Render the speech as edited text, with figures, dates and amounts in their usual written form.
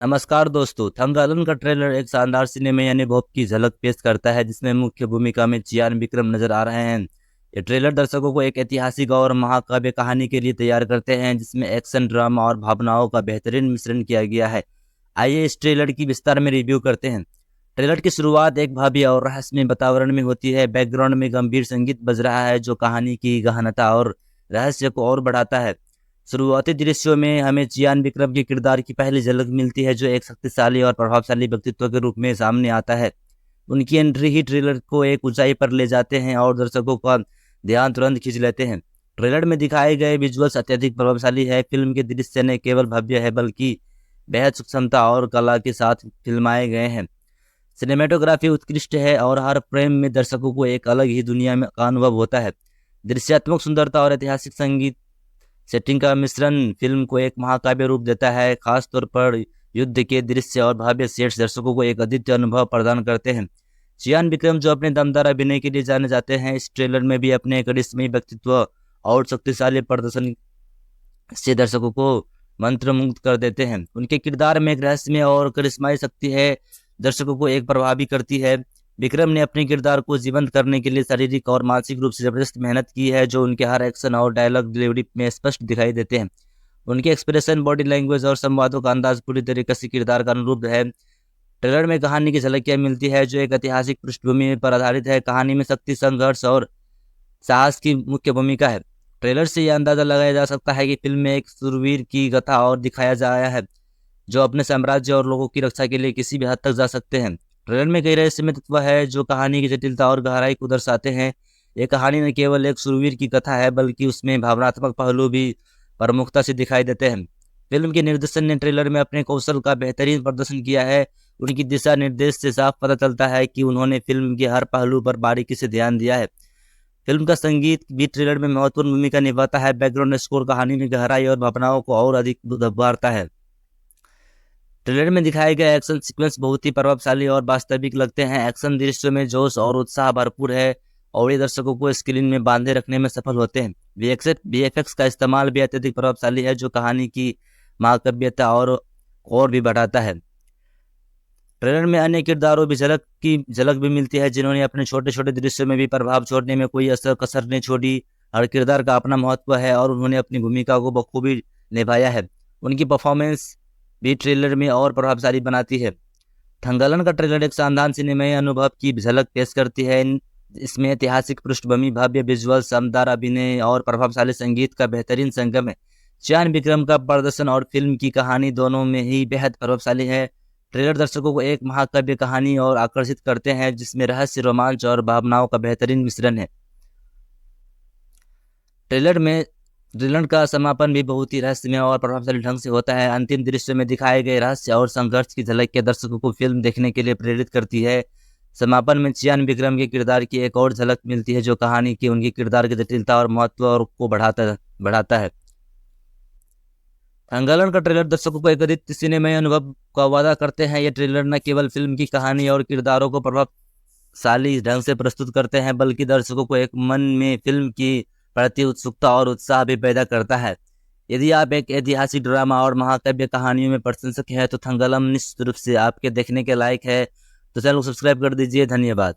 नमस्कार दोस्तों। थंगालन का ट्रेलर एक शानदार सिनेमा अनुभव की झलक पेश करता है, जिसमें मुख्य भूमिका में चियान विक्रम नजर आ रहे हैं। ये ट्रेलर दर्शकों को एक ऐतिहासिक और महाकाव्य कहानी के लिए तैयार करते हैं, जिसमें एक्शन, ड्रामा और भावनाओं का बेहतरीन मिश्रण किया गया है। आइए इस ट्रेलर की विस्तार में रिव्यू करते हैं। ट्रेलर की शुरुआत एक भव्य और रहस्यमय वातावरण में होती है। बैकग्राउंड में गंभीर संगीत बज रहा है, जो कहानी की गहनता और रहस्य को और बढ़ाता है। शुरुआती दृश्यों में हमें चियान विक्रम के किरदार की पहली झलक मिलती है, जो एक शक्तिशाली और प्रभावशाली व्यक्तित्व के रूप में सामने आता है। उनकी एंट्री ही ट्रेलर को एक ऊंचाई पर ले जाते हैं और दर्शकों का ध्यान तुरंत खींच लेते हैं। ट्रेलर में दिखाए गए विजुअल्स अत्यधिक प्रभावशाली है। फिल्म के दृश्य न केवल भव्य है, बल्कि बेहद सूक्ष्मता और कला के साथ फिल्माए गए हैं। सिनेमेटोग्राफी उत्कृष्ट है और हर फ्रेम में दर्शकों को एक अलग ही दुनिया में का अनुभव होता है। दृश्यात्मक सुंदरता और ऐतिहासिक संगीत सेटिंग का मिश्रण फिल्म को एक महाकाव्य रूप देता है। खास तौर पर युद्ध के दृश्य और भव्य सेट्स दर्शकों को एक अद्वितीय अनुभव प्रदान करते हैं। चियान विक्रम, जो अपने दमदार अभिनय के लिए जाने जाते हैं, इस ट्रेलर में भी अपने करिश्माई व्यक्तित्व और शक्तिशाली प्रदर्शन से दर्शकों को मंत्रमुग्ध कर देते हैं। उनके किरदार में एक रहस्यमय और करिश्माई शक्ति है, दर्शकों को एक प्रभावी करती है। विक्रम ने अपने किरदार को जीवंत करने के लिए शारीरिक और मानसिक रूप से जबरदस्त मेहनत की है, जो उनके हर एक्शन और डायलॉग डिलीवरी में स्पष्ट दिखाई देते हैं। उनके एक्सप्रेशन, बॉडी लैंग्वेज और संवादों का अंदाज पूरी तरीके से किरदार का अनुरूप है। ट्रेलर में कहानी की झलकियां मिलती है, जो एक ऐतिहासिक पृष्ठभूमि पर आधारित है। कहानी में शक्ति, संघर्ष और साहस की मुख्य भूमिका है। ट्रेलर से यह अंदाजा लगाया जा सकता है कि फिल्म में एक शूरवीर की कथा और दिखाया जाया है, जो अपने साम्राज्य और लोगों की रक्षा के लिए किसी भी हद तक जा सकते हैं। ट्रेलर में कई रहस्यमय तत्व है, जो कहानी की जटिलता और गहराई को दर्शाते हैं। यह कहानी न केवल एक शूरवीर की कथा है, बल्कि उसमें भावनात्मक पहलू भी प्रमुखता से दिखाई देते हैं। फिल्म के निर्देशन ने ट्रेलर में अपने कौशल का बेहतरीन प्रदर्शन किया है। उनकी दिशा निर्देश से साफ पता चलता है कि उन्होंने फिल्म के हर पहलू पर बारीकी से ध्यान दिया है। फिल्म का संगीत भी ट्रेलर में महत्वपूर्ण भूमिका निभाता है। बैकग्राउंड स्कोर कहानी की गहराई और भावनाओं को और अधिक उभारता है। ट्रेलर में दिखाए गए एक्शन सीक्वेंस बहुत ही प्रभावशाली और वास्तविक लगते हैं। एक्शन दृश्यों में जोश और उत्साह भरपूर है और ये दर्शकों को स्क्रीन में बांधे रखने में सफल होते हैं। वीएफएक्स का इस्तेमाल भी अत्यधिक प्रभावशाली है, जो कहानी की महाकाव्यता और भी बढ़ाता है। ट्रेलर में अन्य किरदारों की झलक भी मिलती है, जिन्होंने अपने छोटे छोटे दृश्यों में भी प्रभाव छोड़ने में कोई कसर नहीं छोड़ी। हर किरदार का अपना महत्व है और उन्होंने अपनी भूमिका को बखूबी निभाया है। उनकी परफॉर्मेंस भी ट्रेलर में और प्रभावशाली बनाती है। थंगालन का ट्रेलर एक शानदार सिनेमाई अनुभव की झलक पेश करती है। इसमें ऐतिहासिक पृष्ठभूमि, भव्य विजुअल, शानदार अभिनय और प्रभावशाली संगीत का बेहतरीन संगम है। चियान विक्रम का प्रदर्शन और फिल्म की कहानी दोनों में ही बेहद प्रभावशाली है। ट्रेलर दर्शकों को एक महाकाव्य कहानी और आकर्षित करते हैं, जिसमें रहस्य, रोमांच और भावनाओं का बेहतरीन मिश्रण है। ट्रेलर का समापन भी बहुत ही रहस्यमय और प्रभावशाली ढंग से होता है। अंतिम दृश्य में दिखाए गए रहस्य और संघर्ष की झलक के दर्शकों को फिल्म देखने के लिए प्रेरित करती है। समापन में चियान विक्रम के किरदार की एक और झलक मिलती है, जो कहानी की उनके किरदार की जटिलता और महत्व और को बढ़ाता है। थंगालन का ट्रेलर दर्शकों को एक अद्वितीय सिनेमय अनुभव का वादा करते हैं। ये ट्रेलर न केवल फिल्म की कहानी और किरदारों को प्रभावशाली ढंग से प्रस्तुत करते हैं, बल्कि दर्शकों को एक मन में फिल्म की प्रति उत्सुकता और उत्साह भी पैदा करता है। यदि आप एक ऐतिहासिक ड्रामा और महाकाव्य कहानियों में प्रशंसक हैं, तो थंगालम निश्चित रूप से आपके देखने के लायक है। तो चैनल को सब्सक्राइब कर दीजिए। धन्यवाद।